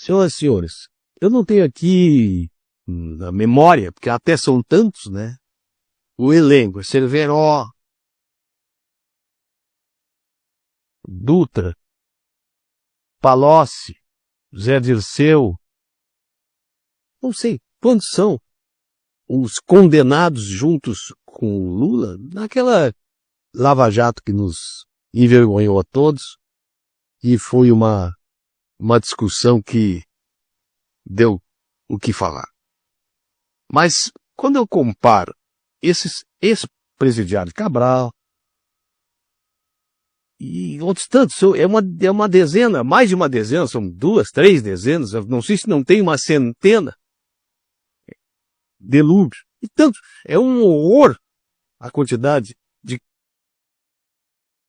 Senhoras e senhores, eu não tenho aqui na memória, porque até são tantos, né? O elenco é Cerveró, Dutra, Palocci, Zé Dirceu, não sei quantos são os condenados juntos com o Lula naquela Lava Jato que nos envergonhou a todos e foi uma discussão que deu o que falar. Mas quando eu comparo esses ex-presidiários Cabral e outros tantos, é uma dezena, mais de uma dezena, são 2, 3 dezenas, eu não sei se não tem uma centena, delúbio, e tantos, é um horror a quantidade de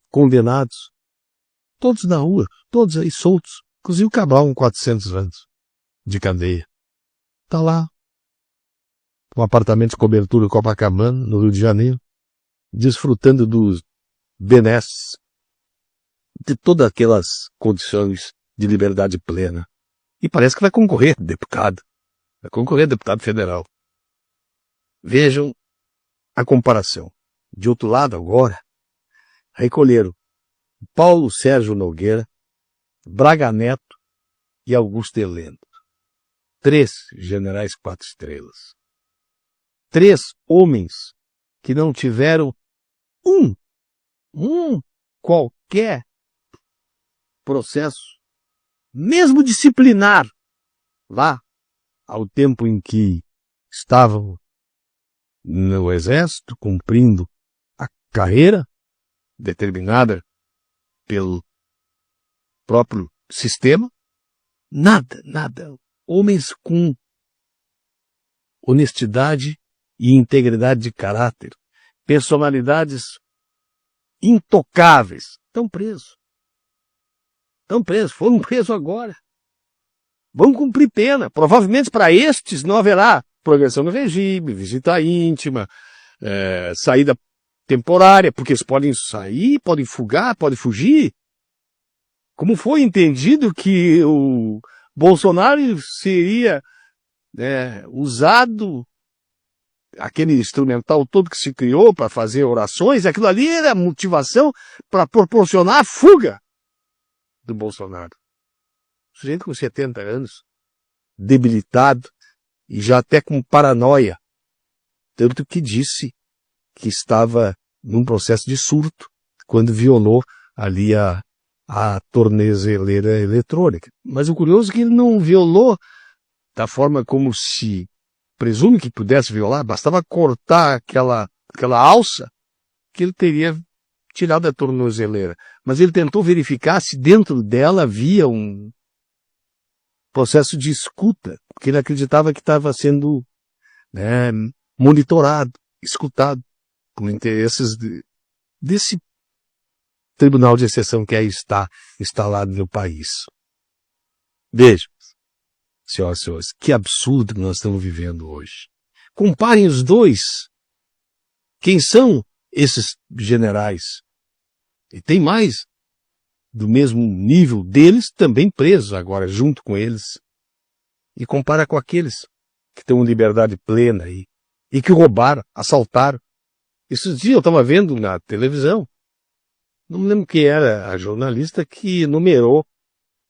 condenados, todos na rua, todos aí soltos, inclusive o Cabral com 400 anos de cadeia. Tá lá, um apartamento de cobertura Copacabana, no Rio de Janeiro, desfrutando dos benesses, de todas aquelas condições de liberdade plena. E parece que vai concorrer deputado federal. Vejam a comparação. De outro lado agora, recolheram Paulo Sérgio Nogueira, Braga Neto e Augusto Heleno. 3 generais 4 estrelas. 3 homens que não tiveram qualquer processo, mesmo disciplinar, lá, ao tempo em que estavam no exército, cumprindo a carreira determinada pelo próprio sistema. Nada. Homens com honestidade e integridade de caráter, personalidades intocáveis, estão presos, foram presos agora. Vão cumprir pena. Provavelmente para estes não haverá progressão no regime, visita íntima, saída temporária, porque eles podem sair, podem fugar, podem fugir. Como foi entendido que o Bolsonaro seria usado, aquele instrumental todo que se criou para fazer orações, aquilo ali era motivação para proporcionar a fuga do Bolsonaro. Sujeito com 70 anos, debilitado e já até com paranoia, tanto que disse que estava num processo de surto quando violou ali a tornozeleira eletrônica. Mas o curioso é que ele não violou da forma como se presume que pudesse violar, bastava cortar aquela alça que ele teria tirado da tornozeleira. Mas ele tentou verificar se dentro dela havia um processo de escuta, porque ele acreditava que estava sendo monitorado, escutado, com interesses desse tribunal de exceção que aí está instalado no país. Vejam, senhoras e senhores, que absurdo que nós estamos vivendo hoje. Comparem os dois. Quem são esses generais? E tem mais do mesmo nível deles também presos agora, junto com eles. E compara com aqueles que estão em liberdade plena aí, e que roubaram, assaltaram. Esses dias eu estava vendo na televisão, não me lembro quem era a jornalista que numerou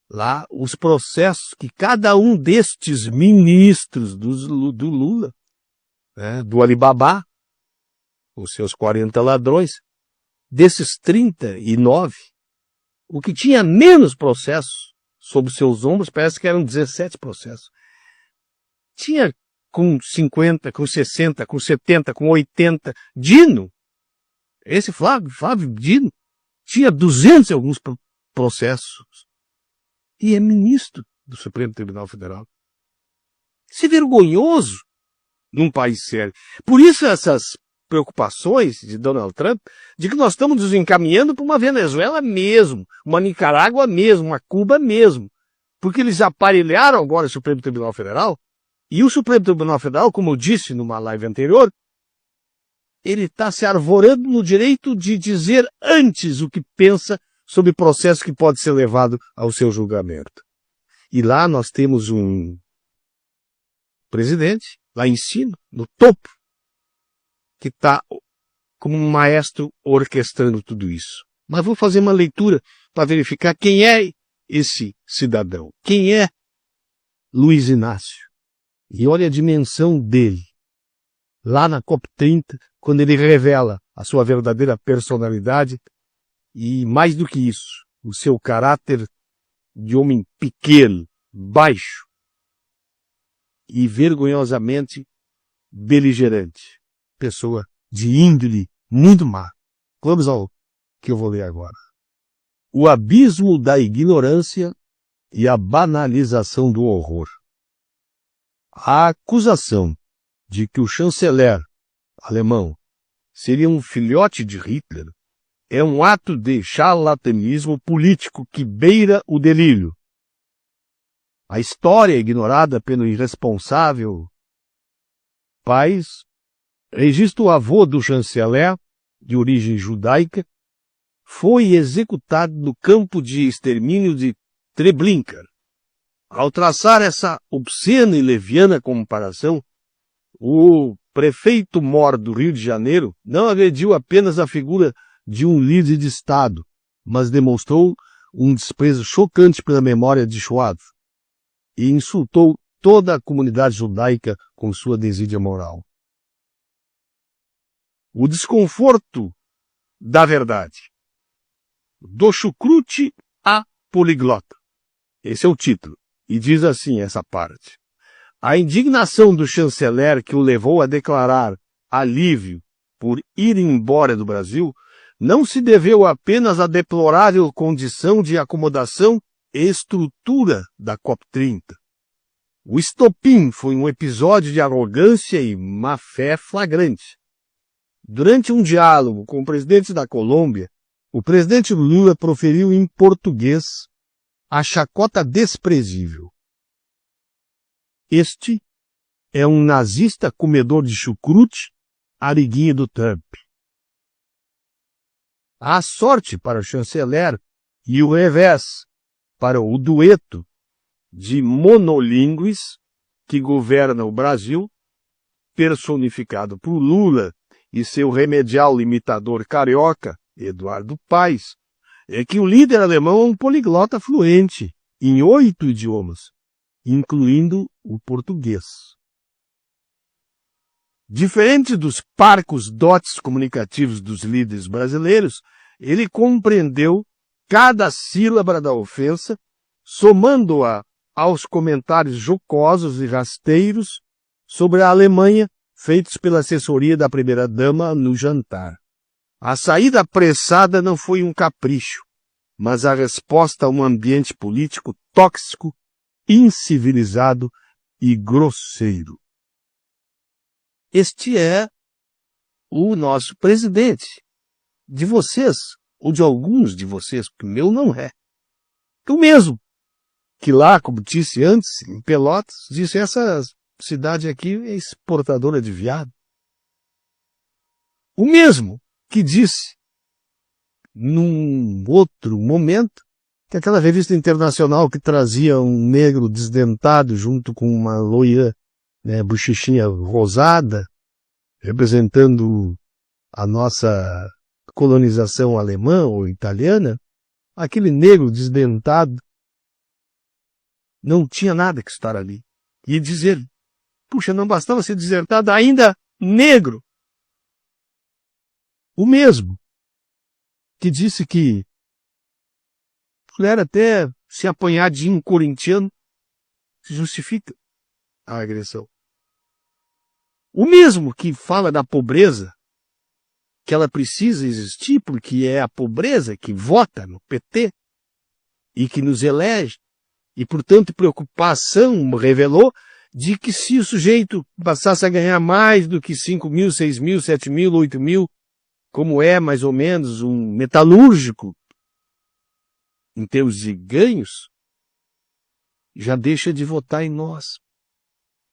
lá os processos que cada um destes ministros do Lula, do Alibaba, os seus 40 ladrões, desses 39, o que tinha menos processos sobre seus ombros, parece que eram 17 processos. Tinha com 50, com 60, com 70, com 80. Dino, esse Flávio Dino, tinha 200 e alguns processos. E é ministro do Supremo Tribunal Federal. Isso é vergonhoso num país sério. Por isso essas preocupações de Donald Trump, de que nós estamos nos encaminhando para uma Venezuela mesmo, uma Nicarágua mesmo, uma Cuba mesmo. Porque eles aparelharam agora o Supremo Tribunal Federal, e o Supremo Tribunal Federal, como eu disse numa live anterior, ele está se arvorando no direito de dizer antes o que pensa sobre o processo que pode ser levado ao seu julgamento. E lá nós temos um presidente, lá em cima, no topo, que está como um maestro orquestrando tudo isso. Mas vou fazer uma leitura para verificar quem é esse cidadão. Quem é Luiz Inácio? E olha a dimensão dele. Lá na COP30, quando ele revela a sua verdadeira personalidade e, mais do que isso, o seu caráter de homem pequeno, baixo e vergonhosamente beligerante. Pessoa de índole muito má. Vamos ao que eu vou ler agora. O abismo da ignorância e a banalização do horror. A acusação de que o chanceler alemão seria um filhote de Hitler é um ato de charlatanismo político que beira o delírio. A história ignorada pelo irresponsável Paes registra o avô do chanceler, de origem judaica, foi executado no campo de extermínio de Treblinka. Ao traçar essa obscena e leviana comparação, o prefeito-mor do Rio de Janeiro não agrediu apenas a figura de um líder de Estado, mas demonstrou um desprezo chocante pela memória de Shoah e insultou toda a comunidade judaica com sua desídia moral. O desconforto da verdade. Do chucrute à poliglota. Esse é o título. E diz assim essa parte. A indignação do chanceler que o levou a declarar alívio por ir embora do Brasil não se deveu apenas à deplorável condição de acomodação e estrutura da COP30. O estopim foi um episódio de arrogância e má-fé flagrante. Durante um diálogo com o presidente da Colômbia, o presidente Lula proferiu em português a chacota desprezível. Este é um nazista comedor de chucrute, ariguinha do Trump. A sorte para o chanceler e o revés para o dueto de monolíngues que governa o Brasil, personificado por Lula e seu remedial imitador carioca, Eduardo Paes, é que o líder alemão é um poliglota fluente em 8 idiomas, incluindo o português. Diferente dos parcos dotes comunicativos dos líderes brasileiros, ele compreendeu cada sílaba da ofensa, somando-a aos comentários jocosos e rasteiros sobre a Alemanha feitos pela assessoria da primeira-dama no jantar. A saída apressada não foi um capricho, mas a resposta a um ambiente político tóxico, incivilizado e grosseiro. Este é o nosso presidente. De vocês, ou de alguns de vocês, porque o meu não é. O mesmo que lá, como disse antes, em Pelotas, disse essa cidade aqui é exportadora de viado. O mesmo que disse, num outro momento, que aquela revista internacional que trazia um negro desdentado junto com uma loira, bochechinha rosada, representando a nossa colonização alemã ou italiana, aquele negro desdentado não tinha nada que estar ali. E dizer, puxa, não bastava ser desertado, ainda negro. O mesmo que disse que mulher até se apanhar de um corintiano se justifica a agressão. O mesmo que fala da pobreza, que ela precisa existir porque é a pobreza que vota no PT e que nos elege, e, portanto, preocupação revelou de que se o sujeito passasse a ganhar mais do que 5 mil, 6 mil, 7 mil, 8 mil, como é mais ou menos um metalúrgico, em termos de ganhos, já deixa de votar em nós.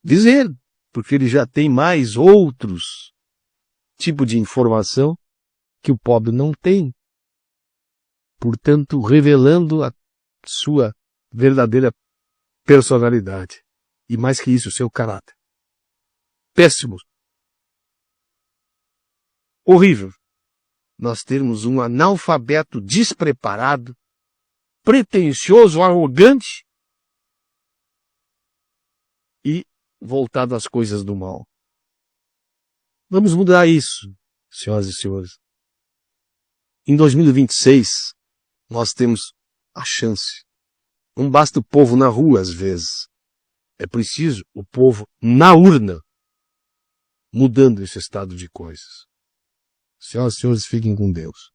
Dizer, porque ele já tem mais outros tipos de informação que o pobre não tem. Portanto, revelando a sua verdadeira personalidade. E mais que isso, seu caráter. Péssimo. Horrível. Nós termos um analfabeto despreparado, pretensioso, arrogante e voltado às coisas do mal. Vamos mudar isso, senhoras e senhores. Em 2026, nós temos a chance. Não basta o povo na rua, às vezes. É preciso o povo na urna, mudando esse estado de coisas. Senhoras e senhores, fiquem com Deus.